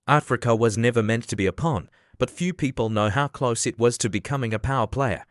Africa was never meant to be a pawn, but few people know how close it was to becoming a power player.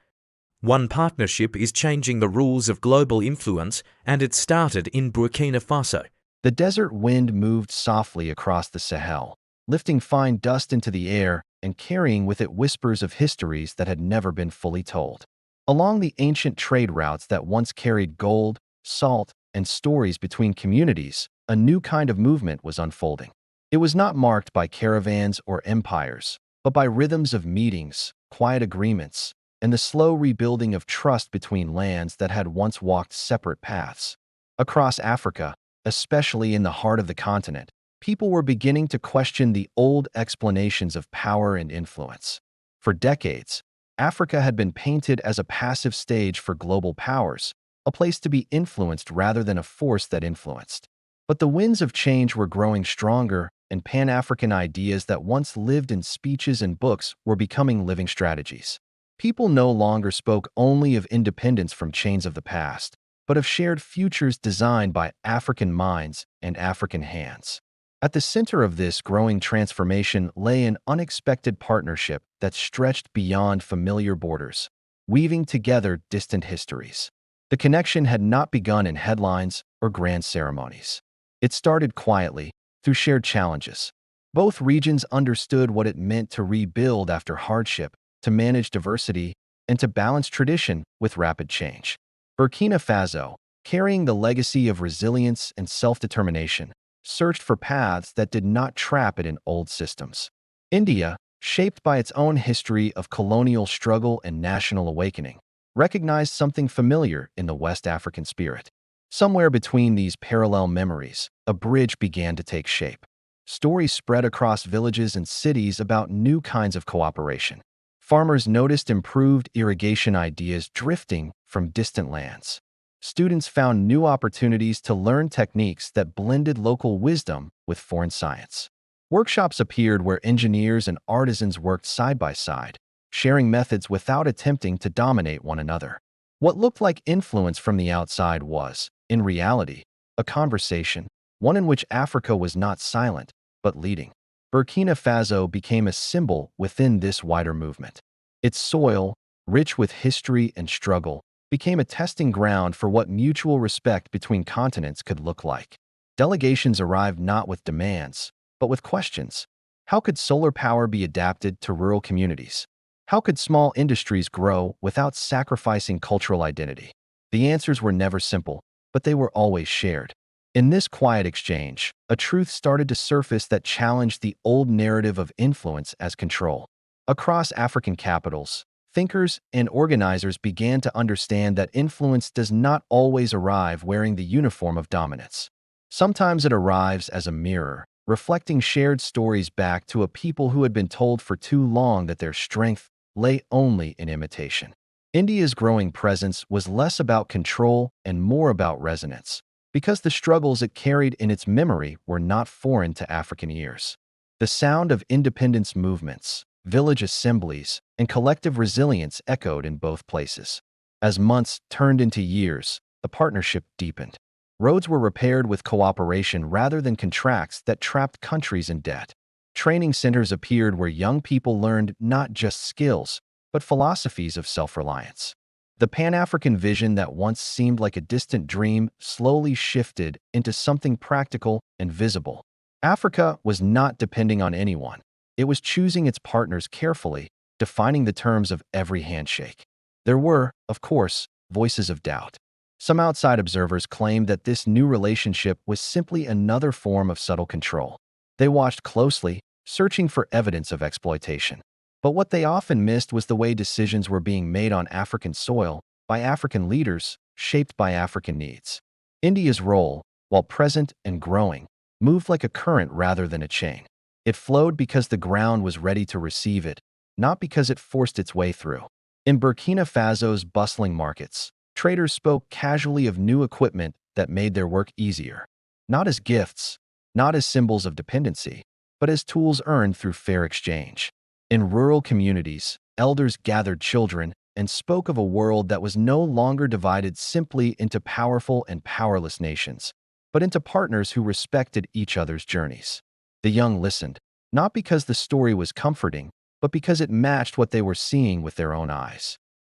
One partnership is changing the rules of global influence, and it started in Burkina Faso. The desert wind moved softly across the Sahel, lifting fine dust into the air and carrying with it whispers of histories that had never been fully told. Along the ancient trade routes that once carried gold, salt, and stories between communities, a new kind of movement was unfolding. It was not marked by caravans or empires, but by rhythms of meetings, quiet agreements, and the slow rebuilding of trust between lands that had once walked separate paths. Across Africa, especially in the heart of the continent, people were beginning to question the old explanations of power and influence. For decades, Africa had been painted as a passive stage for global powers, a place to be influenced rather than a force that influenced. But the winds of change were growing stronger, and Pan-African ideas that once lived in speeches and books were becoming living strategies. People no longer spoke only of independence from chains of the past, but of shared futures designed by African minds and African hands. At the center of this growing transformation lay an unexpected partnership that stretched beyond familiar borders, weaving together distant histories. The connection had not begun in headlines or grand ceremonies. It started quietly, through shared challenges. Both regions understood what it meant to rebuild after hardship, to manage diversity, and to balance tradition with rapid change. Burkina Faso, carrying the legacy of resilience and self-determination, searched for paths that did not trap it in old systems. India, shaped by its own history of colonial struggle and national awakening, recognized something familiar in the West African spirit. Somewhere between these parallel memories, a bridge began to take shape. Stories spread across villages and cities about new kinds of cooperation. Farmers noticed improved irrigation ideas drifting from distant lands. Students found new opportunities to learn techniques that blended local wisdom with foreign science. Workshops appeared where engineers and artisans worked side by side, sharing methods without attempting to dominate one another. What looked like influence from the outside was, in reality, a conversation, one in which Africa was not silent, but leading. Burkina Faso became a symbol within this wider movement. Its soil, rich with history and struggle, became a testing ground for what mutual respect between continents could look like. Delegations arrived not with demands, but with questions. How could solar power be adapted to rural communities? How could small industries grow without sacrificing cultural identity? The answers were never simple, but they were always shared. In this quiet exchange, a truth started to surface that challenged the old narrative of influence as control. Across African capitals, thinkers and organizers began to understand that influence does not always arrive wearing the uniform of dominance. Sometimes it arrives as a mirror, reflecting shared stories back to a people who had been told for too long that their strength lay only in imitation. India's growing presence was less about control and more about resonance, because the struggles it carried in its memory were not foreign to African ears. The sound of independence movements, village assemblies, and collective resilience echoed in both places. As months turned into years, the partnership deepened. Roads were repaired with cooperation rather than contracts that trapped countries in debt. Training centers appeared where young people learned not just skills, but philosophies of self-reliance. The Pan-African vision that once seemed like a distant dream slowly shifted into something practical and visible. Africa was not depending on anyone. It was choosing its partners carefully, defining the terms of every handshake. There were, of course, voices of doubt. Some outside observers claimed that this new relationship was simply another form of subtle control. They watched closely, searching for evidence of exploitation. But what they often missed was the way decisions were being made on African soil, by African leaders, shaped by African needs. India's role, while present and growing, moved like a current rather than a chain. It flowed because the ground was ready to receive it, not because it forced its way through. In Burkina Faso's bustling markets, traders spoke casually of new equipment that made their work easier. Not as gifts, not as symbols of dependency, but as tools earned through fair exchange. In rural communities, elders gathered children and spoke of a world that was no longer divided simply into powerful and powerless nations, but into partners who respected each other's journeys. The young listened, not because the story was comforting, but because it matched what they were seeing with their own eyes.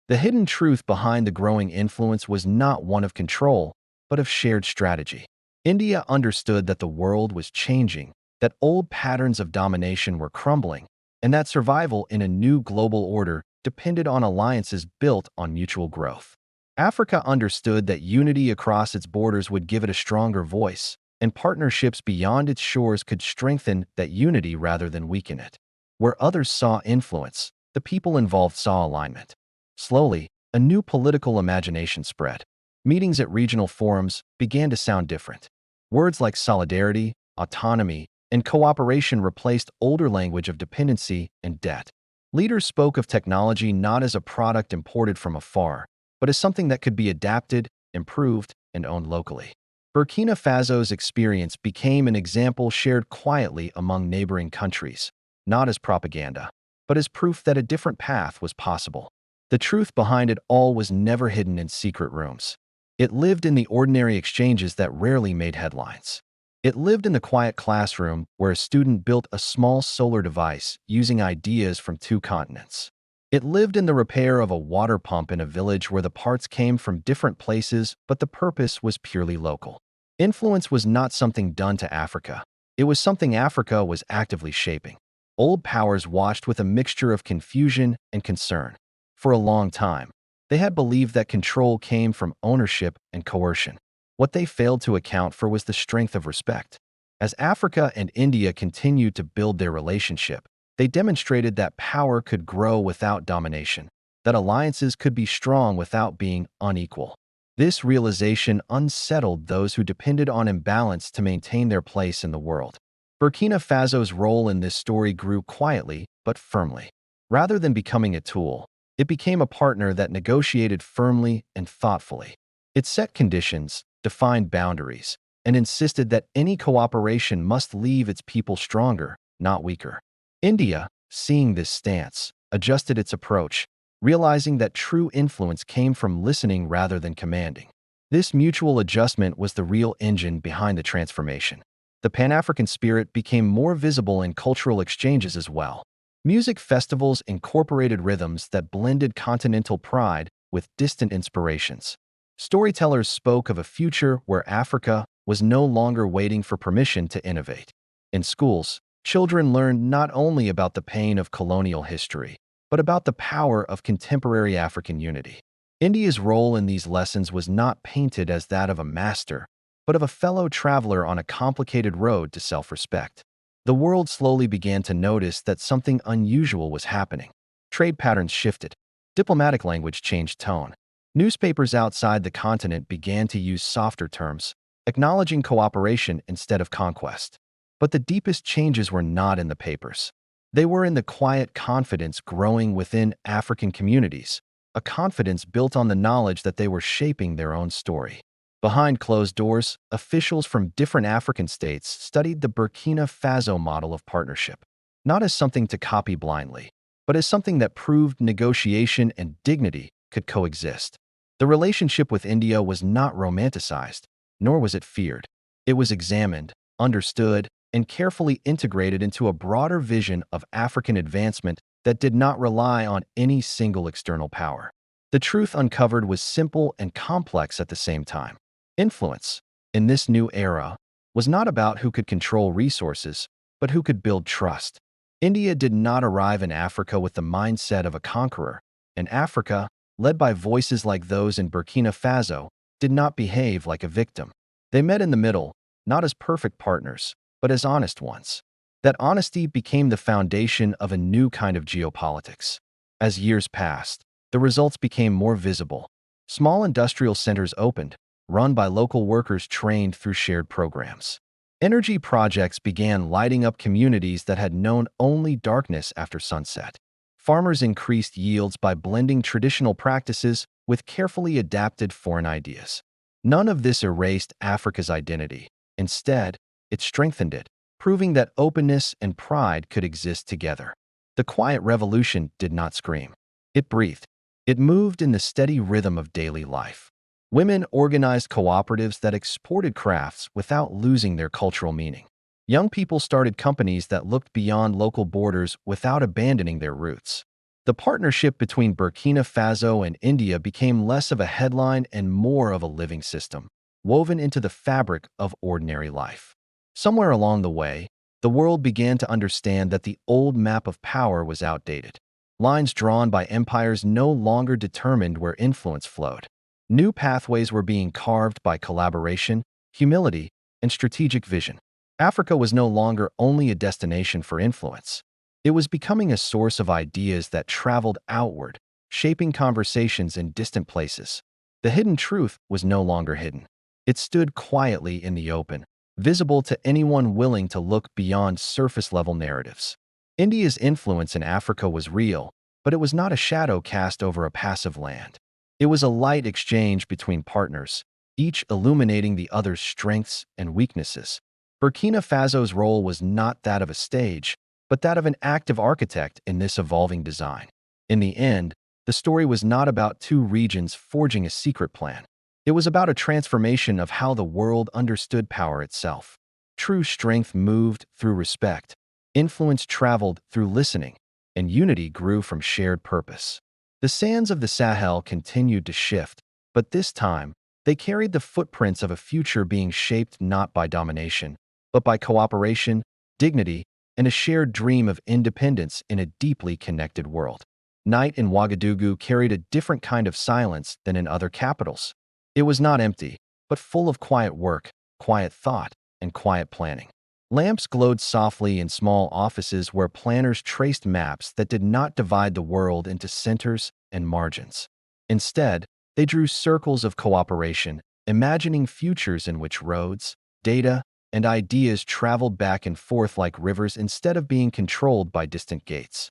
The hidden truth behind the growing influence was not one of control, but of shared strategy. India understood that the world was changing, that old patterns of domination were crumbling, and that survival in a new global order depended on alliances built on mutual growth. Africa understood that unity across its borders would give it a stronger voice, and partnerships beyond its shores could strengthen that unity rather than weaken it. Where others saw influence, the people involved saw alignment. Slowly, a new political imagination spread. Meetings at regional forums began to sound different. Words like solidarity, autonomy, and cooperation replaced older language of dependency and debt. Leaders spoke of technology not as a product imported from afar, but as something that could be adapted, improved, and owned locally. Burkina Faso's experience became an example shared quietly among neighboring countries, not as propaganda, but as proof that a different path was possible. The truth behind it all was never hidden in secret rooms. It lived in the ordinary exchanges that rarely made headlines. It lived in the quiet classroom where a student built a small solar device using ideas from two continents. It lived in the repair of a water pump in a village where the parts came from different places, but the purpose was purely local. Influence was not something done to Africa. It was something Africa was actively shaping. Old powers watched with a mixture of confusion and concern. For a long time, they had believed that control came from ownership and coercion. What they failed to account for was the strength of respect. As Africa and India continued to build their relationship, they demonstrated that power could grow without domination, that alliances could be strong without being unequal. This realization unsettled those who depended on imbalance to maintain their place in the world. Burkina Faso's role in this story grew quietly but firmly. Rather than becoming a tool, it became a partner that negotiated firmly and thoughtfully. It set conditions, defined boundaries, and insisted that any cooperation must leave its people stronger, not weaker. India, seeing this stance, adjusted its approach, realizing that true influence came from listening rather than commanding. This mutual adjustment was the real engine behind the transformation. The Pan-African spirit became more visible in cultural exchanges as well. Music festivals incorporated rhythms that blended continental pride with distant inspirations. Storytellers spoke of a future where Africa was no longer waiting for permission to innovate. In schools, children learned not only about the pain of colonial history, but about the power of contemporary African unity. India's role in these lessons was not painted as that of a master, but of a fellow traveler on a complicated road to self-respect. The world slowly began to notice that something unusual was happening. Trade patterns shifted. Diplomatic language changed tone. Newspapers outside the continent began to use softer terms, acknowledging cooperation instead of conquest. But the deepest changes were not in the papers. They were in the quiet confidence growing within African communities, a confidence built on the knowledge that they were shaping their own story. Behind closed doors, officials from different African states studied the Burkina Faso model of partnership, not as something to copy blindly, but as something that proved negotiation and dignity could coexist. The relationship with India was not romanticized, nor was it feared. It was examined, understood, and carefully integrated into a broader vision of African advancement that did not rely on any single external power. The truth uncovered was simple and complex at the same time. Influence, in this new era, was not about who could control resources, but who could build trust. India did not arrive in Africa with the mindset of a conqueror, and Africa, led by voices like those in Burkina Faso, did not behave like a victim. They met in the middle, not as perfect partners, but as honest ones. That honesty became the foundation of a new kind of geopolitics. As years passed, the results became more visible. Small industrial centers opened, run by local workers trained through shared programs. Energy projects began lighting up communities that had known only darkness after sunset. Farmers increased yields by blending traditional practices with carefully adapted foreign ideas. None of this erased Africa's identity. Instead, it strengthened it, proving that openness and pride could exist together. The quiet revolution did not scream. It breathed. It moved in the steady rhythm of daily life. Women organized cooperatives that exported crafts without losing their cultural meaning. Young people started companies that looked beyond local borders without abandoning their roots. The partnership between Burkina Faso and India became less of a headline and more of a living system, woven into the fabric of ordinary life. Somewhere along the way, the world began to understand that the old map of power was outdated. Lines drawn by empires no longer determined where influence flowed. New pathways were being carved by collaboration, humility, and strategic vision. Africa was no longer only a destination for influence. It was becoming a source of ideas that traveled outward, shaping conversations in distant places. The hidden truth was no longer hidden. It stood quietly in the open, visible to anyone willing to look beyond surface-level narratives. India's influence in Africa was real, but it was not a shadow cast over a passive land. It was a light exchange between partners, each illuminating the other's strengths and weaknesses. Burkina Faso's role was not that of a stage, but that of an active architect in this evolving design. In the end, the story was not about two regions forging a secret plan. It was about a transformation of how the world understood power itself. True strength moved through respect, influence traveled through listening, and unity grew from shared purpose. The sands of the Sahel continued to shift, but this time, they carried the footprints of a future being shaped not by domination, but by cooperation, dignity, and a shared dream of independence in a deeply connected world. Night in Ouagadougou carried a different kind of silence than in other capitals. It was not empty, but full of quiet work, quiet thought, and quiet planning. Lamps glowed softly in small offices where planners traced maps that did not divide the world into centers and margins. Instead, they drew circles of cooperation, imagining futures in which roads, data, and ideas traveled back and forth like rivers instead of being controlled by distant gates.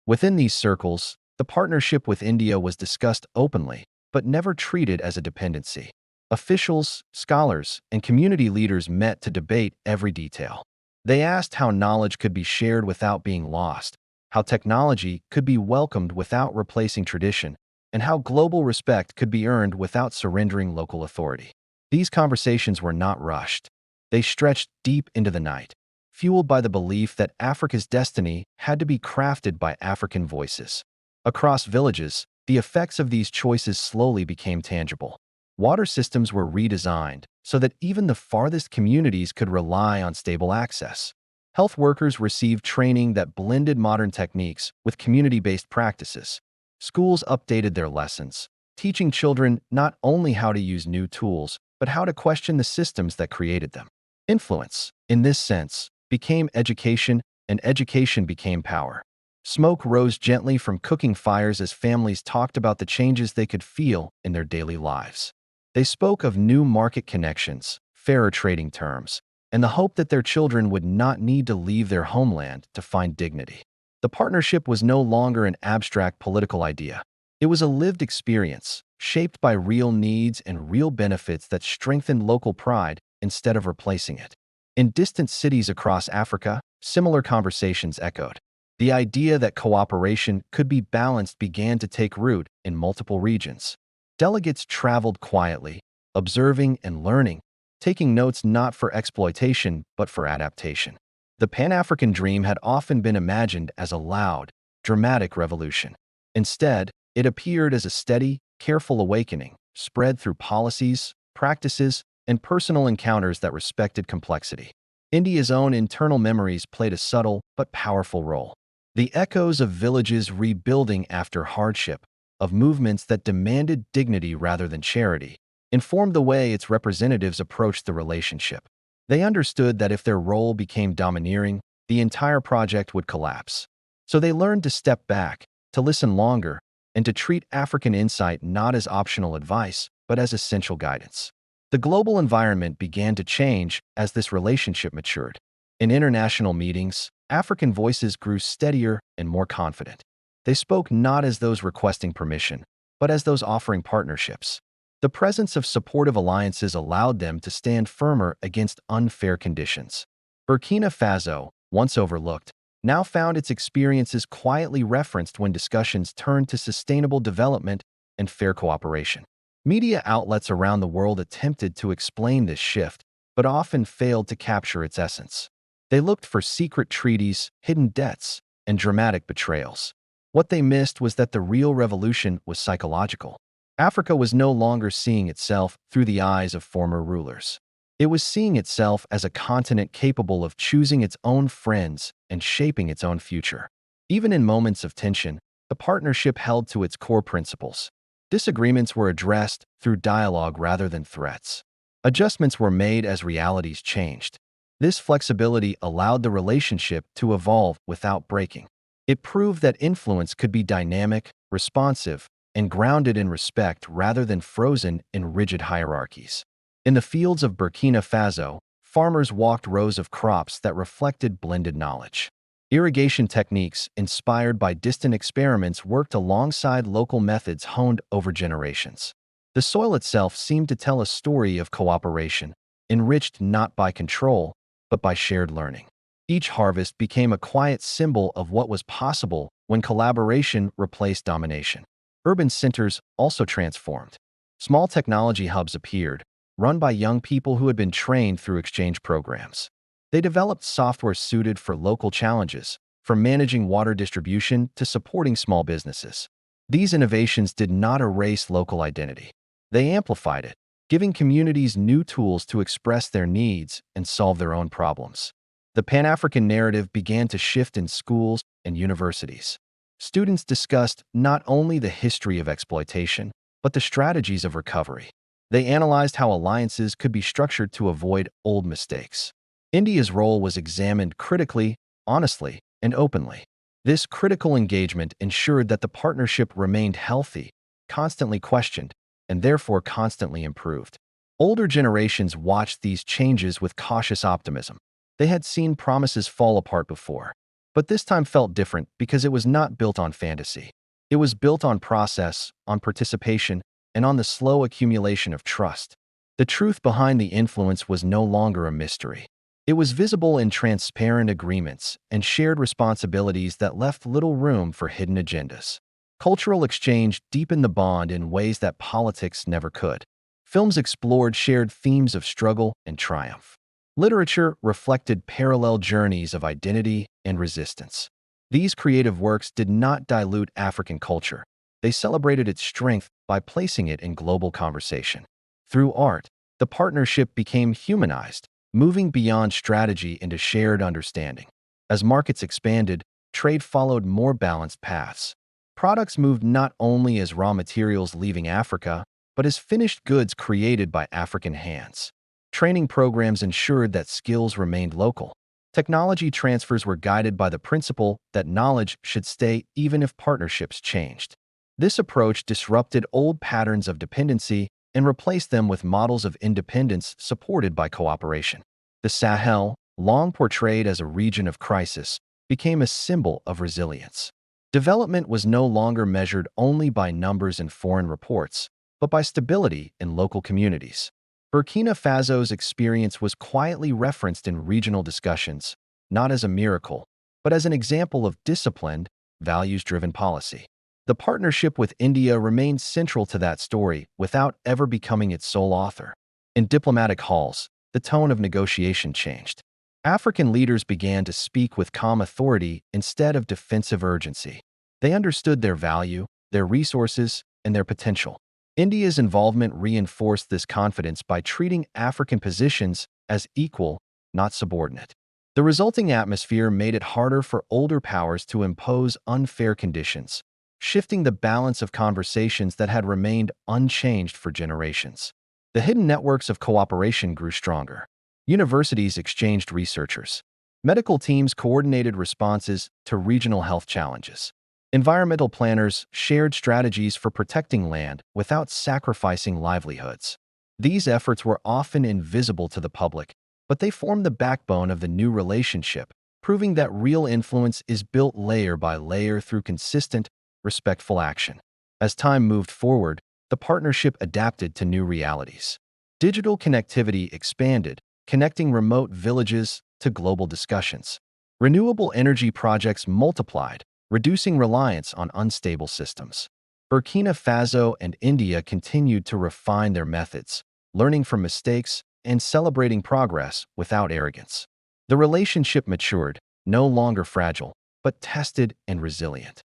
Within these circles, the partnership with India was discussed openly, but never treated as a dependency. Officials, scholars, and community leaders met to debate every detail. They asked how knowledge could be shared without being lost, how technology could be welcomed without replacing tradition, and how global respect could be earned without surrendering local authority. These conversations were not rushed. They stretched deep into the night, fueled by the belief that Africa's destiny had to be crafted by African voices. Across villages, the effects of these choices slowly became tangible. Water systems were redesigned so that even the farthest communities could rely on stable access. Health workers received training that blended modern techniques with community-based practices. Schools updated their lessons, teaching children not only how to use new tools, but how to question the systems that created them. Influence, in this sense, became education, and education became power. Smoke rose gently from cooking fires as families talked about the changes they could feel in their daily lives. They spoke of new market connections, fairer trading terms, and the hope that their children would not need to leave their homeland to find dignity. The partnership was no longer an abstract political idea. It was a lived experience, shaped by real needs and real benefits that strengthened local pride instead of replacing it. In distant cities across Africa, similar conversations echoed. The idea that cooperation could be balanced began to take root in multiple regions. Delegates traveled quietly, observing and learning, taking notes not for exploitation but for adaptation. The Pan-African dream had often been imagined as a loud, dramatic revolution. Instead, it appeared as a steady, careful awakening, spread through policies, practices, and personal encounters that respected complexity. India's own internal memories played a subtle but powerful role. The echoes of villages rebuilding after hardship, of movements that demanded dignity rather than charity, informed the way its representatives approached the relationship. They understood that if their role became domineering, the entire project would collapse. So they learned to step back, to listen longer, and to treat African insight not as optional advice, but as essential guidance. The global environment began to change as this relationship matured. In international meetings, African voices grew steadier and more confident. They spoke not as those requesting permission, but as those offering partnerships. The presence of supportive alliances allowed them to stand firmer against unfair conditions. Burkina Faso, once overlooked, now found its experiences quietly referenced when discussions turned to sustainable development and fair cooperation. Media outlets around the world attempted to explain this shift, but often failed to capture its essence. They looked for secret treaties, hidden debts, and dramatic betrayals. What they missed was that the real revolution was psychological. Africa was no longer seeing itself through the eyes of former rulers. It was seeing itself as a continent capable of choosing its own friends and shaping its own future. Even in moments of tension, the partnership held to its core principles. Disagreements were addressed through dialogue rather than threats. Adjustments were made as realities changed. This flexibility allowed the relationship to evolve without breaking. It proved that influence could be dynamic, responsive, and grounded in respect rather than frozen in rigid hierarchies. In the fields of Burkina Faso, farmers walked rows of crops that reflected blended knowledge. Irrigation techniques, inspired by distant experiments, worked alongside local methods honed over generations. The soil itself seemed to tell a story of cooperation, enriched not by control, but by shared learning. Each harvest became a quiet symbol of what was possible when collaboration replaced domination. Urban centers also transformed. Small technology hubs appeared, run by young people who had been trained through exchange programs. They developed software suited for local challenges, from managing water distribution to supporting small businesses. These innovations did not erase local identity. They amplified it, giving communities new tools to express their needs and solve their own problems. The Pan-African narrative began to shift in schools and universities. Students discussed not only the history of exploitation, but the strategies of recovery. They analyzed how alliances could be structured to avoid old mistakes. India's role was examined critically, honestly, and openly. This critical engagement ensured that the partnership remained healthy, constantly questioned, and therefore constantly improved. Older generations watched these changes with cautious optimism. They had seen promises fall apart before. But this time felt different because it was not built on fantasy. It was built on process, on participation, and on the slow accumulation of trust. The truth behind the influence was no longer a mystery. It was visible in transparent agreements and shared responsibilities that left little room for hidden agendas. Cultural exchange deepened the bond in ways that politics never could. Films explored shared themes of struggle and triumph. Literature reflected parallel journeys of identity and resistance. These creative works did not dilute African culture. They celebrated its strength by placing it in global conversation. Through art, the partnership became humanized, moving beyond strategy into shared understanding. As markets expanded, trade followed more balanced paths. Products moved not only as raw materials leaving Africa, but as finished goods created by African hands. Training programs ensured that skills remained local. Technology transfers were guided by the principle that knowledge should stay even if partnerships changed. This approach disrupted old patterns of dependency and replaced them with models of independence supported by cooperation. The Sahel, long portrayed as a region of crisis, became a symbol of resilience. Development was no longer measured only by numbers in foreign reports, but by stability in local communities. Burkina Faso's experience was quietly referenced in regional discussions, not as a miracle, but as an example of disciplined, values-driven policy. The partnership with India remained central to that story without ever becoming its sole author. In diplomatic halls, the tone of negotiation changed. African leaders began to speak with calm authority instead of defensive urgency. They understood their value, their resources, and their potential. India's involvement reinforced this confidence by treating African positions as equal, not subordinate. The resulting atmosphere made it harder for older powers to impose unfair conditions, shifting the balance of conversations that had remained unchanged for generations. The hidden networks of cooperation grew stronger. Universities exchanged researchers. Medical teams coordinated responses to regional health challenges. Environmental planners shared strategies for protecting land without sacrificing livelihoods. These efforts were often invisible to the public, but they formed the backbone of the new relationship, proving that real influence is built layer by layer through consistent, respectful action. As time moved forward, the partnership adapted to new realities. Digital connectivity expanded, connecting remote villages to global discussions. Renewable energy projects multiplied, reducing reliance on unstable systems. Burkina Faso and India continued to refine their methods, learning from mistakes and celebrating progress without arrogance. The relationship matured, no longer fragile, but tested and resilient.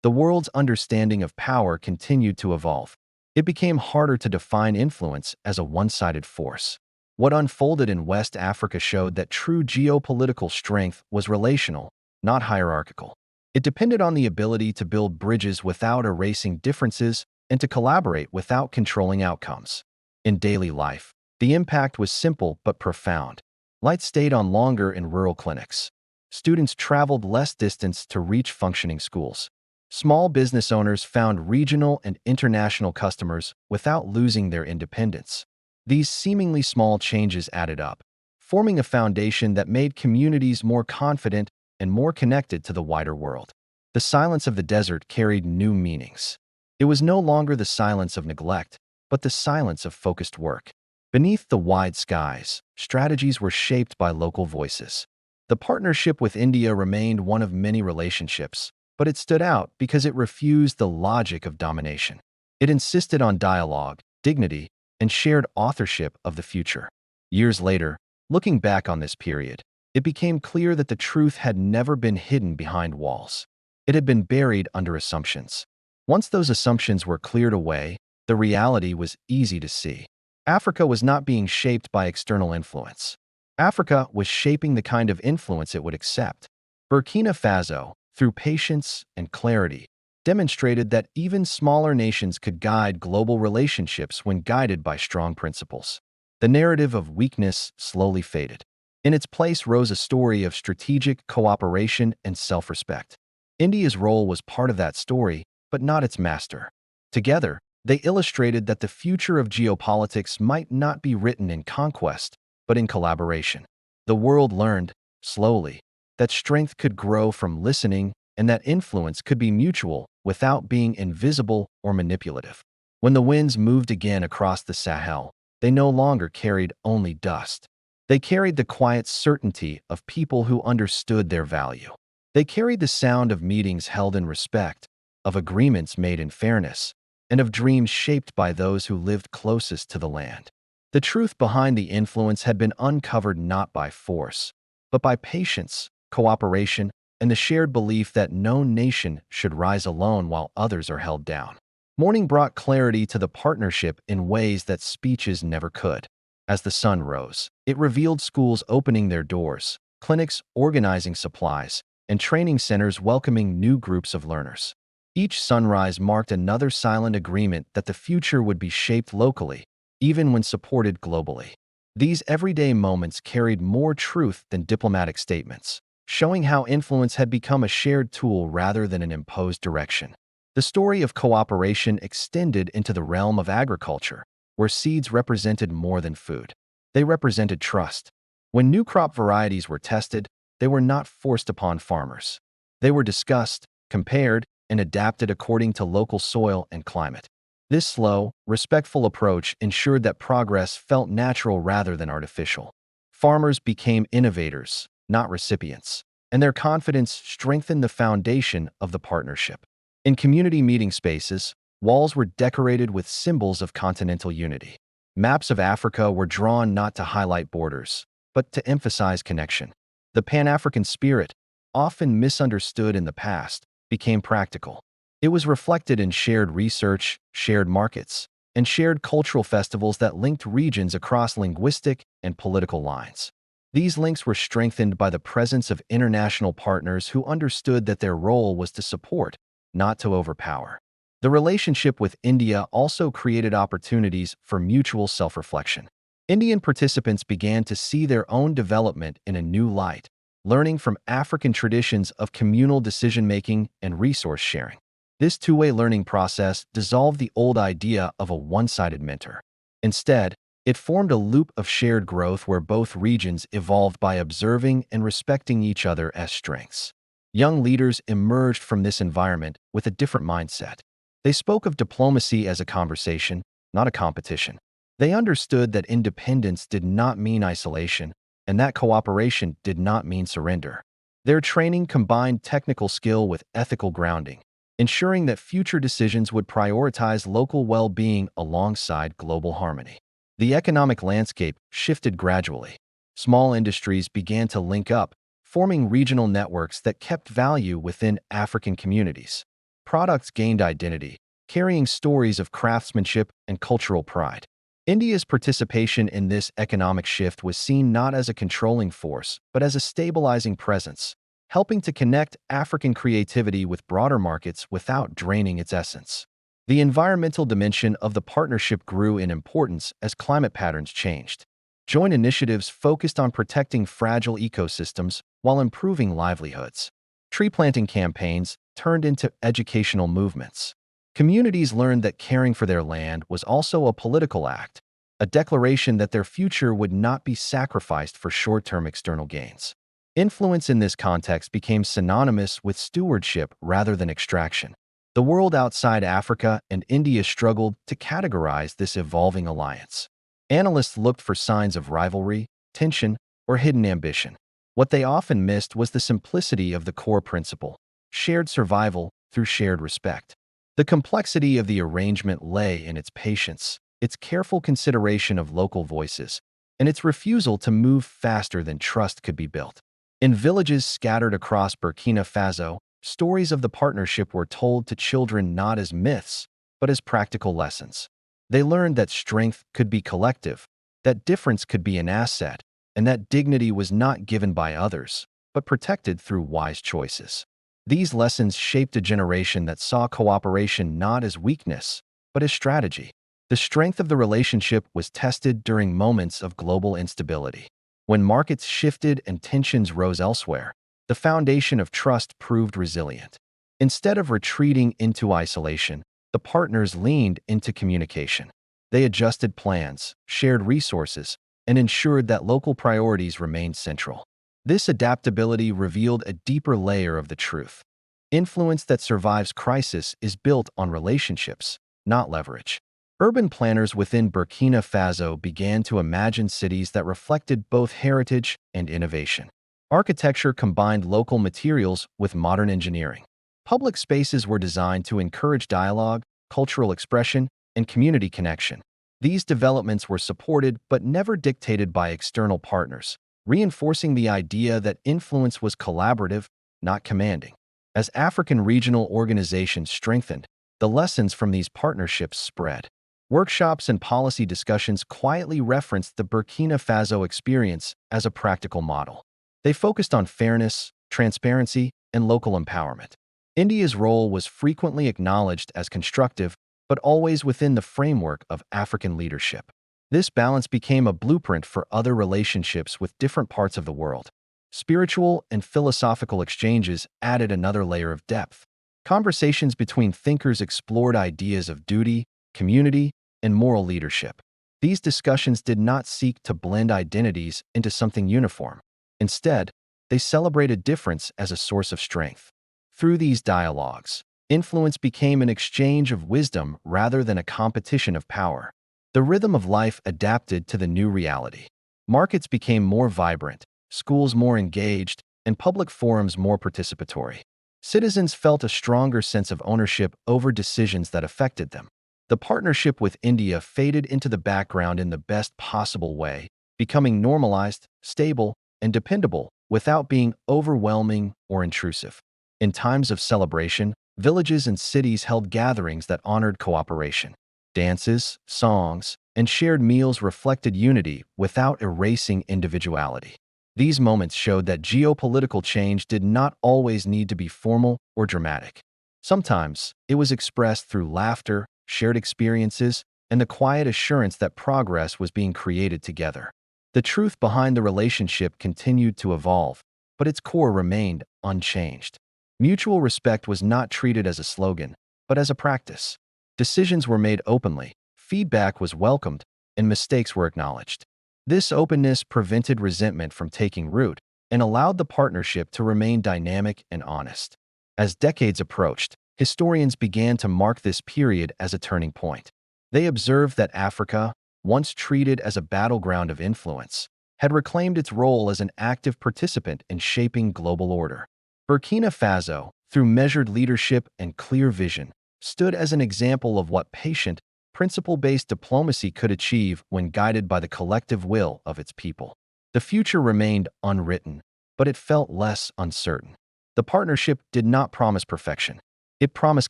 The world's understanding of power continued to evolve. It became harder to define influence as a one-sided force. What unfolded in West Africa showed that true geopolitical strength was relational, not hierarchical. It depended on the ability to build bridges without erasing differences and to collaborate without controlling outcomes. In daily life, the impact was simple but profound. Lights stayed on longer in rural clinics. Students traveled less distance to reach functioning schools. Small business owners found regional and international customers without losing their independence. These seemingly small changes added up, forming a foundation that made communities more confident and more connected to the wider world. The silence of the desert carried new meanings. It was no longer the silence of neglect, but the silence of focused work. Beneath the wide skies, strategies were shaped by local voices. The partnership with India remained one of many relationships, but it stood out because it refused the logic of domination. It insisted on dialogue, dignity, and shared authorship of the future. Years later, looking back on this period, it became clear that the truth had never been hidden behind walls. It had been buried under assumptions. Once those assumptions were cleared away, the reality was easy to see. Africa was not being shaped by external influence. Africa was shaping the kind of influence it would accept. Burkina Faso, through patience and clarity, demonstrated that even smaller nations could guide global relationships when guided by strong principles. The narrative of weakness slowly faded. In its place rose a story of strategic cooperation and self-respect. India's role was part of that story, but not its master. Together, they illustrated that the future of geopolitics might not be written in conquest, but in collaboration. The world learned, slowly, that strength could grow from listening and that influence could be mutual without being invisible or manipulative. When the winds moved again across the Sahel, they no longer carried only dust. They carried the quiet certainty of people who understood their value. They carried the sound of meetings held in respect, of agreements made in fairness, and of dreams shaped by those who lived closest to the land. The truth behind the influence had been uncovered not by force, but by patience, cooperation, and the shared belief that no nation should rise alone while others are held down. Morning brought clarity to the partnership in ways that speeches never could. As the sun rose, it revealed schools opening their doors, clinics organizing supplies, and training centers welcoming new groups of learners. Each sunrise marked another silent agreement that the future would be shaped locally, even when supported globally. These everyday moments carried more truth than diplomatic statements, showing how influence had become a shared tool rather than an imposed direction. The story of cooperation extended into the realm of agriculture, where seeds represented more than food. They represented trust. When new crop varieties were tested, they were not forced upon farmers. They were discussed, compared, and adapted according to local soil and climate. This slow, respectful approach ensured that progress felt natural rather than artificial. Farmers became innovators, not recipients, and their confidence strengthened the foundation of the partnership. In community meeting spaces, walls were decorated with symbols of continental unity. Maps of Africa were drawn not to highlight borders, but to emphasize connection. The Pan-African spirit, often misunderstood in the past, became practical. It was reflected in shared research, shared markets, and shared cultural festivals that linked regions across linguistic and political lines. These links were strengthened by the presence of international partners who understood that their role was to support, not to overpower. The relationship with India also created opportunities for mutual self-reflection. Indian participants began to see their own development in a new light, learning from African traditions of communal decision-making and resource sharing. This two-way learning process dissolved the old idea of a one-sided mentor. Instead, it formed a loop of shared growth where both regions evolved by observing and respecting each other as strengths. Young leaders emerged from this environment with a different mindset. They spoke of diplomacy as a conversation, not a competition. They understood that independence did not mean isolation, and that cooperation did not mean surrender. Their training combined technical skill with ethical grounding, ensuring that future decisions would prioritize local well-being alongside global harmony. The economic landscape shifted gradually. Small industries began to link up, forming regional networks that kept value within African communities. Products gained identity, carrying stories of craftsmanship and cultural pride. India's participation in this economic shift was seen not as a controlling force, but as a stabilizing presence, helping to connect African creativity with broader markets without draining its essence. The environmental dimension of the partnership grew in importance as climate patterns changed. Joint initiatives focused on protecting fragile ecosystems while improving livelihoods. Tree planting campaigns turned into educational movements. Communities learned that caring for their land was also a political act, a declaration that their future would not be sacrificed for short-term external gains. Influence in this context became synonymous with stewardship rather than extraction. The world outside Africa and India struggled to categorize this evolving alliance. Analysts looked for signs of rivalry, tension, or hidden ambition. What they often missed was the simplicity of the core principle: shared survival through shared respect. The complexity of the arrangement lay in its patience, its careful consideration of local voices, and its refusal to move faster than trust could be built. In villages scattered across Burkina Faso, stories of the partnership were told to children not as myths, but as practical lessons. They learned that strength could be collective, that difference could be an asset, and that dignity was not given by others, but protected through wise choices. These lessons shaped a generation that saw cooperation not as weakness, but as strategy. The strength of the relationship was tested during moments of global instability. When markets shifted and tensions rose elsewhere, the foundation of trust proved resilient. Instead of retreating into isolation, the partners leaned into communication. They adjusted plans, shared resources, and ensured that local priorities remained central. This adaptability revealed a deeper layer of the truth. Influence that survives crisis is built on relationships, not leverage. Urban planners within Burkina Faso began to imagine cities that reflected both heritage and innovation. Architecture combined local materials with modern engineering. Public spaces were designed to encourage dialogue, cultural expression, and community connection. These developments were supported but never dictated by external partners, reinforcing the idea that influence was collaborative, not commanding. As African regional organizations strengthened, the lessons from these partnerships spread. Workshops and policy discussions quietly referenced the Burkina Faso experience as a practical model. They focused on fairness, transparency, and local empowerment. India's role was frequently acknowledged as constructive, but always within the framework of African leadership. This balance became a blueprint for other relationships with different parts of the world. Spiritual and philosophical exchanges added another layer of depth. Conversations between thinkers explored ideas of duty, community, and moral leadership. These discussions did not seek to blend identities into something uniform. Instead, they celebrated difference as a source of strength. Through these dialogues, influence became an exchange of wisdom rather than a competition of power. The rhythm of life adapted to the new reality. Markets became more vibrant, schools more engaged, and public forums more participatory. Citizens felt a stronger sense of ownership over decisions that affected them. The partnership with India faded into the background in the best possible way, becoming normalized, stable, and dependable without being overwhelming or intrusive. In times of celebration, villages and cities held gatherings that honored cooperation. Dances, songs, and shared meals reflected unity without erasing individuality. These moments showed that geopolitical change did not always need to be formal or dramatic. Sometimes, it was expressed through laughter, shared experiences, and the quiet assurance that progress was being created together. The truth behind the relationship continued to evolve, but its core remained unchanged. Mutual respect was not treated as a slogan, but as a practice. Decisions were made openly, feedback was welcomed, and mistakes were acknowledged. This openness prevented resentment from taking root and allowed the partnership to remain dynamic and honest. As decades approached, historians began to mark this period as a turning point. They observed that Africa, once treated as a battleground of influence, had reclaimed its role as an active participant in shaping global order. Burkina Faso, through measured leadership and clear vision, stood as an example of what patient, principle-based diplomacy could achieve when guided by the collective will of its people. The future remained unwritten, but it felt less uncertain. The partnership did not promise perfection. It promised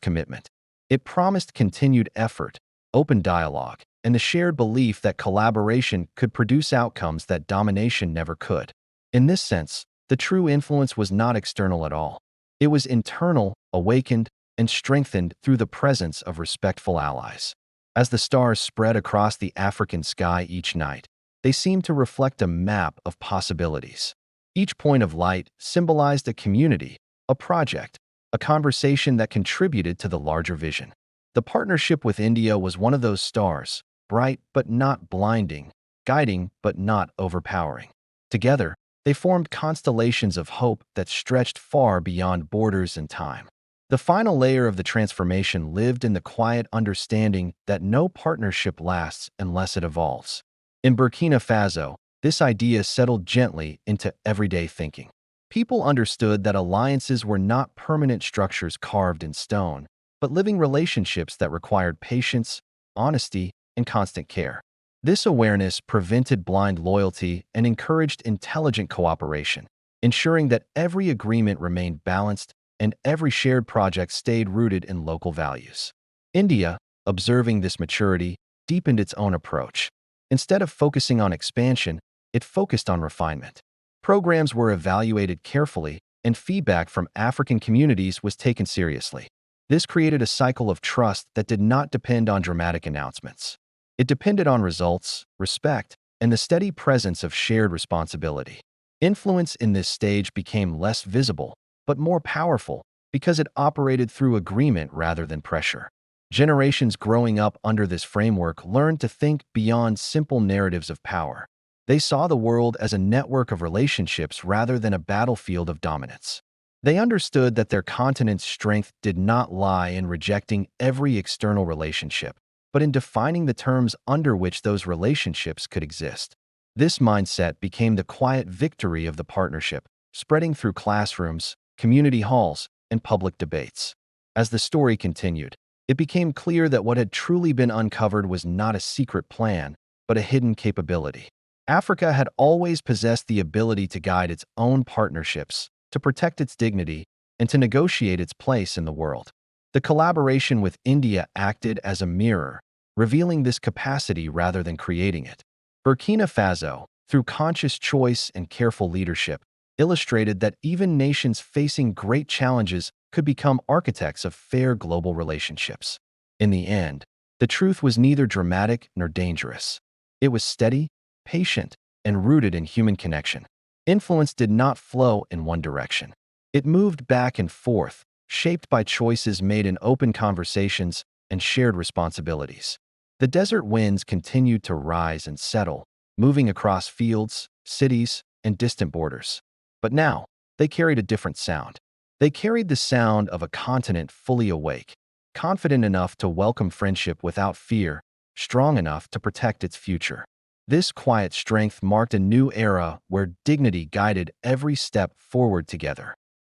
commitment. It promised continued effort, open dialogue, and the shared belief that collaboration could produce outcomes that domination never could. In this sense, the true influence was not external at all. It was internal, awakened, and strengthened through the presence of respectful allies. As the stars spread across the African sky each night, they seemed to reflect a map of possibilities. Each point of light symbolized a community, a project, a conversation that contributed to the larger vision. The partnership with India was one of those stars, bright but not blinding, guiding but not overpowering. Together, they formed constellations of hope that stretched far beyond borders and time. The final layer of the transformation lived in the quiet understanding that no partnership lasts unless it evolves. In Burkina Faso, this idea settled gently into everyday thinking. People understood that alliances were not permanent structures carved in stone, but living relationships that required patience, honesty, and constant care. This awareness prevented blind loyalty and encouraged intelligent cooperation, ensuring that every agreement remained balanced and every shared project stayed rooted in local values. India, observing this maturity, deepened its own approach. Instead of focusing on expansion, it focused on refinement. Programs were evaluated carefully, and feedback from African communities was taken seriously. This created a cycle of trust that did not depend on dramatic announcements. It depended on results, respect, and the steady presence of shared responsibility. Influence in this stage became less visible, but more powerful because it operated through agreement rather than pressure. Generations growing up under this framework learned to think beyond simple narratives of power. They saw the world as a network of relationships rather than a battlefield of dominance. They understood that their continent's strength did not lie in rejecting every external relationship, but in defining the terms under which those relationships could exist. This mindset became the quiet victory of the partnership, spreading through classrooms, community halls, and public debates. As the story continued, it became clear that what had truly been uncovered was not a secret plan, but a hidden capability. Africa had always possessed the ability to guide its own partnerships, to protect its dignity, and to negotiate its place in the world. The collaboration with India acted as a mirror, revealing this capacity rather than creating it. Burkina Faso, through conscious choice and careful leadership, illustrated that even nations facing great challenges could become architects of fair global relationships. In the end, the truth was neither dramatic nor dangerous. It was steady, patient, and rooted in human connection. Influence did not flow in one direction. It moved back and forth, shaped by choices made in open conversations and shared responsibilities. The desert winds continued to rise and settle, moving across fields, cities, and distant borders. But now, they carried a different sound. They carried the sound of a continent fully awake, confident enough to welcome friendship without fear, strong enough to protect its future. This quiet strength marked a new era where dignity guided every step forward together.